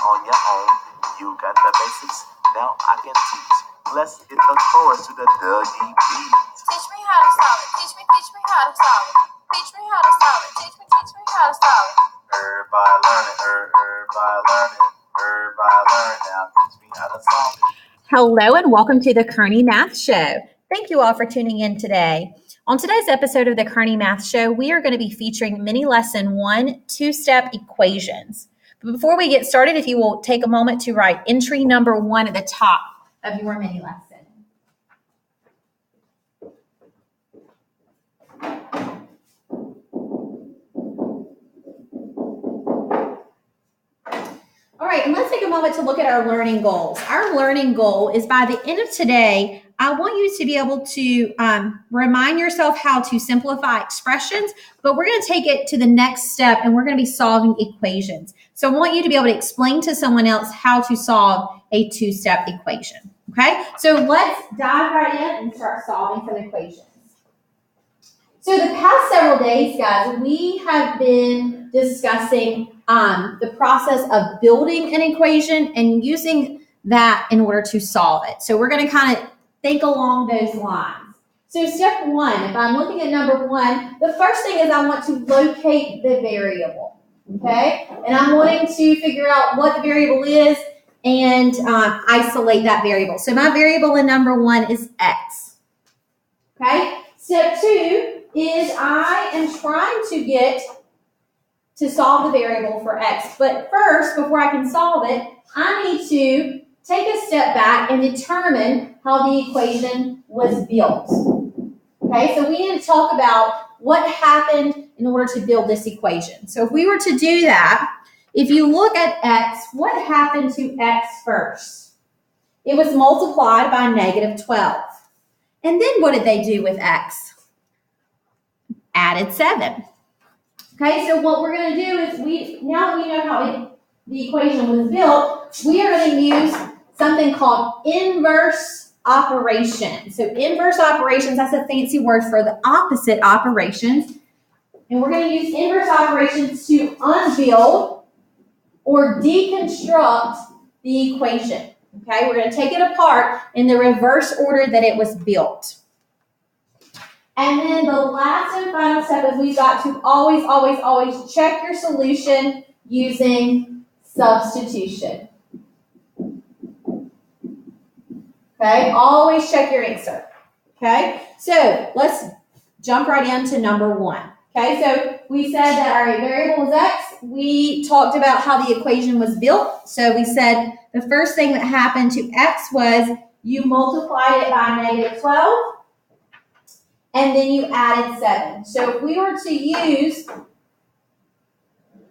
on your own. You got the basics, now I can teach. Let's hit the chorus to the Dougie beat. Teach me how to solve it. Teach me how to solve it. Teach me how to solve it. Teach me how to solve it. Everybody learning, everybody learning, everybody learning now. Teach me how to solve it. Hello and welcome to the Kearney Math Show. Thank you all for tuning in today. On today's episode of the Kearney Math Show, we are going to be featuring mini lesson 1, two-step equations. But before we get started, if you will take a moment to write entry number 1 at the top of your mini lesson. All right, and let's take a moment to look at our learning goals. Our learning goal is by the end of today, I want you to be able to remind yourself how to simplify expressions, but we're going to take it to the next step and we're going to be solving equations. So I want you to be able to explain to someone else how to solve a two-step equation. Okay, so let's dive right in and start solving some equations. So the past several days, guys, we have been discussing the process of building an equation and using that in order to solve it. So we're going to kind of think along those lines. So step 1, if I'm looking at number 1, the first thing is I want to locate the variable, okay? And I'm wanting to figure out what the variable is and isolate that variable. So my variable in number 1 is x, okay? Step 2 is I am trying to get to solve the variable for x. But first, before I can solve it, I need to take a step back and determine how the equation was built. Okay, so we need to talk about what happened in order to build this equation. So if we were to do that, if you look at x, what happened to x first? It was multiplied by negative 12. And then what did they do with x? Added 7. Okay, so what we're going to do is now that we know how the equation was built, we are going to use something called inverse operations. So inverse operations, that's a fancy word for the opposite operations. And we're going to use inverse operations to unbuild or deconstruct the equation. Okay, we're going to take it apart in the reverse order that it was built. And then the last and final step is we've got to always check your solution using substitution. Okay, always check your answer. Okay, so let's jump right into number 1. Okay, so we said that our variable was x. We talked about how the equation was built. So we said the first thing that happened to x was you multiplied it by negative 12. And then you added 7. So if we were to use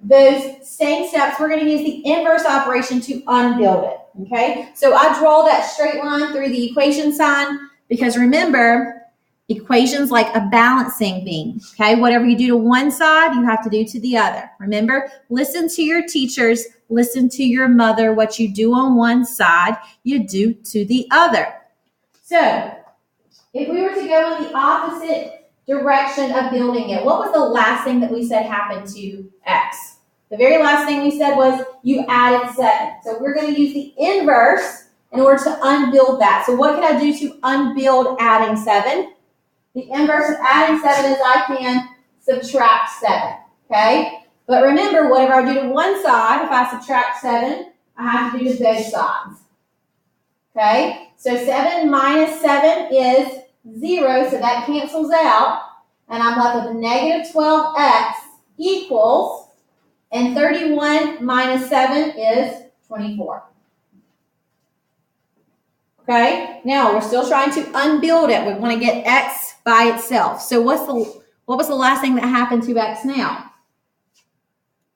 those same steps, we're going to use the inverse operation to unbuild it. Okay? So I draw that straight line through the equation sign because remember, equations like a balancing beam. Okay? Whatever you do to one side, you have to do to the other. Remember, listen to your teachers, listen to your mother. What you do on one side, you do to the other. So if we were to go in the opposite direction of building it, what was the last thing that we said happened to x? The very last thing we said was you added 7. So we're going to use the inverse in order to unbuild that. So what can I do to unbuild adding 7? The inverse of adding 7 is I can subtract 7. Okay? But remember, whatever I do to one side, if I subtract 7, I have to do to both sides. Okay? So 7 minus 7 is 0, so that cancels out, and I'm left with negative 12x equals, and 31 minus 7 is 24. Okay, now we're still trying to unbuild it. We want to get x by itself. So what was the last thing that happened to x now?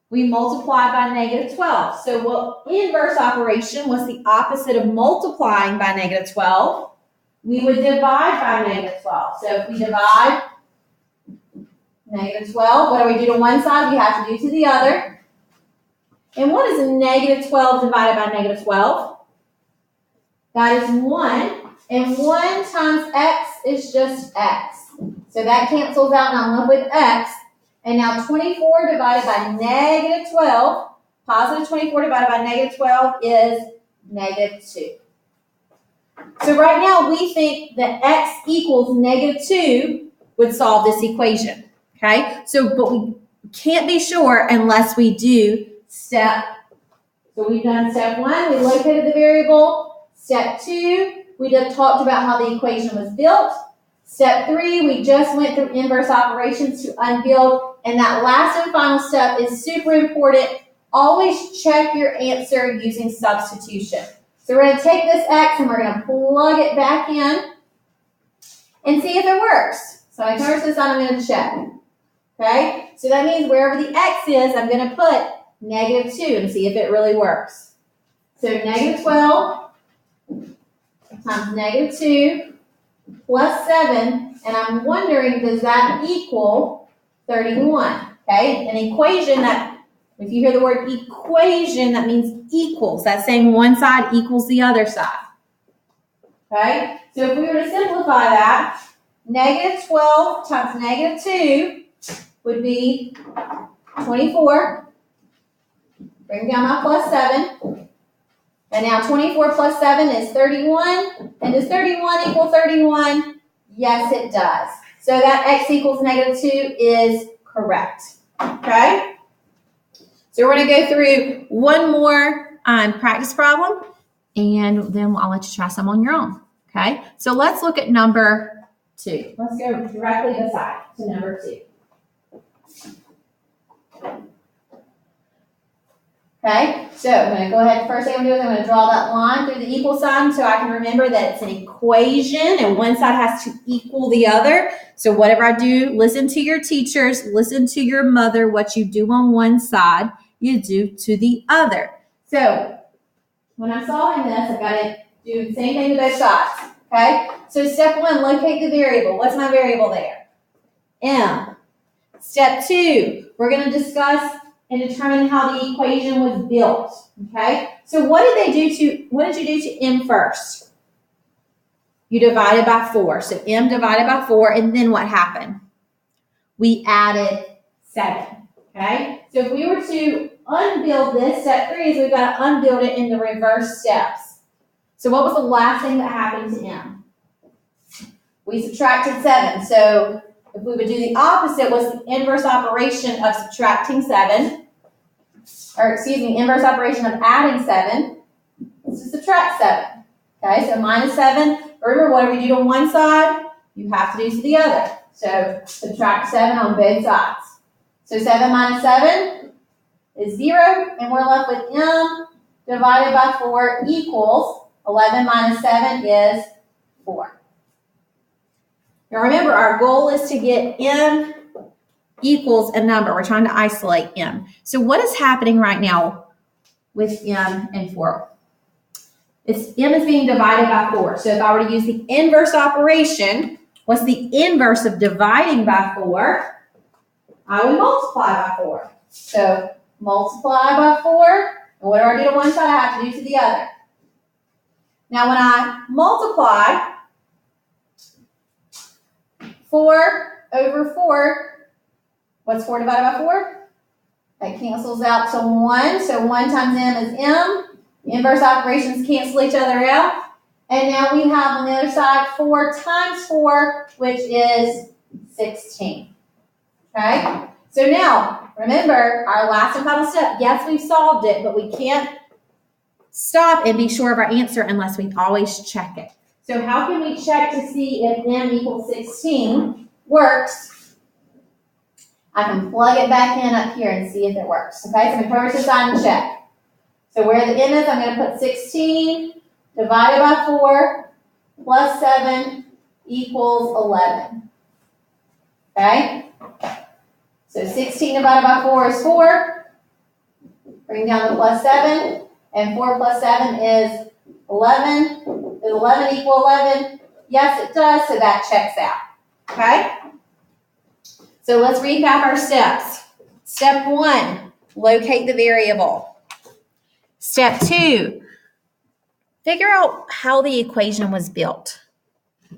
We multiplied by negative 12. So what inverse operation was the opposite of multiplying by negative 12? We would divide by negative 12. So if we divide negative 12, what do we do to one side? We have to do to the other. And what is negative 12 divided by negative 12? That is 1. And 1 times x is just x. So that cancels out and I'm left with x. And now 24 divided by negative 12 Positive 24 divided by negative 12 is negative 2. So right now we think that x equals negative 2 would solve this equation, okay? So, but we can't be sure unless we do step. So we've done step 1, we located the variable. Step 2, we just talked about how the equation was built. Step 3, we just went through inverse operations to unbuild. And that last and final step is super important. Always check your answer using substitution. So we're going to take this x and we're going to plug it back in and see if it works. So I turn to the side, I'm going to check. Okay? So that means wherever the x is, I'm going to put negative 2 and see if it really works. So negative 12 times negative 2 plus 7, and I'm wondering, does that equal 31? Okay? An equation that, if you hear the word equation, that means equals. That's saying one side equals the other side. Okay? So if we were to simplify that, negative 12 times negative 2 would be 24. Bring down my plus 7. And now 24 plus 7 is 31. And does 31 equal 31? Yes, it does. So that x equals negative 2 is correct. Okay? So we're going to go through one more practice problem, and then I'll let you try some on your own. Okay? So let's look at number 2. Let's go directly beside to number 2. Okay, so I'm going to go ahead. First thing I'm going to do is I'm going to draw that line through the equal sign so I can remember that it's an equation and one side has to equal the other. So whatever I do, listen to your teachers, listen to your mother. What you do on one side, you do to the other. So when I'm solving this, I've got to do the same thing to both sides. Okay, so step 1, locate the variable. What's my variable there? M. Step 2, we're going to discuss and determine how the equation was built. Okay, so what did you do to m first? You divided by 4. So m divided by 4, and then what happened? We added 7. Okay, so if we were to unbuild this, step 3 is we've got to unbuild it in the reverse steps. So what was the last thing that happened to m? We subtracted 7. So if we would do the opposite, what's the inverse operation of subtracting 7? Or excuse me, inverse operation of adding 7 is to subtract 7. Okay, so minus 7. Remember, whatever you do on one side, you have to do to the other. So subtract 7 on both sides. So 7 minus 7 is 0, and we're left with m divided by 4 equals 11 minus 7 is 4. Now remember, our goal is to get m equals a number. We're trying to isolate m. So what is happening right now with m and 4? M is being divided by 4. So if I were to use the inverse operation, what's the inverse of dividing by 4? I would multiply by 4. So multiply by 4, and whatever I do to one side, I have to do to the other. Now when I multiply 4 over 4, what's 4 divided by 4? That cancels out to 1. So 1 times m is m. Inverse operations cancel each other out. And now we have on the other side 4 times 4, which is 16. Okay? So now, remember, our last and final step, yes, we've solved it, but we can't stop and be sure of our answer unless we always check it. So how can we check to see if m equals 16 works? I can plug it back in up here and see if it works. Okay, so I'm going to turn to the side and check. So where the m is, I'm going to put 16 divided by 4 plus 7 equals 11. Okay? So 16 divided by 4 is 4. Bring down the plus 7. And 4 plus 7 is 11. Does 11 equal 11? Yes, it does, so that checks out. Okay? So let's recap our steps. Step 1, locate the variable. Step 2, figure out how the equation was built.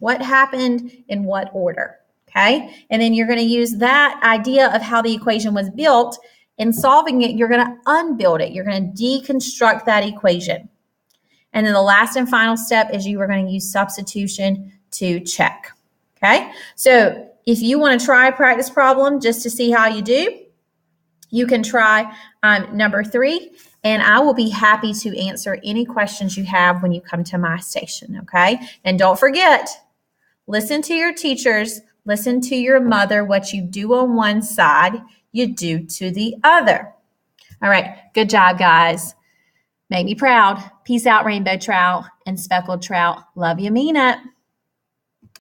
What happened in what order, okay? And then you're going to use that idea of how the equation was built In solving it, you're going to unbuild it. You're going to deconstruct that equation. And then the last and final step is you are going to use substitution to check. Okay? So if you want to try a practice problem just to see how you do, you can try number 3, and I will be happy to answer any questions you have when you come to my station, okay? And don't forget, listen to your teachers, listen to your mother. What you do on one side, you do to the other. All right, good job, guys. Make me proud. Peace out, rainbow trout and speckled trout. Love you, mean it.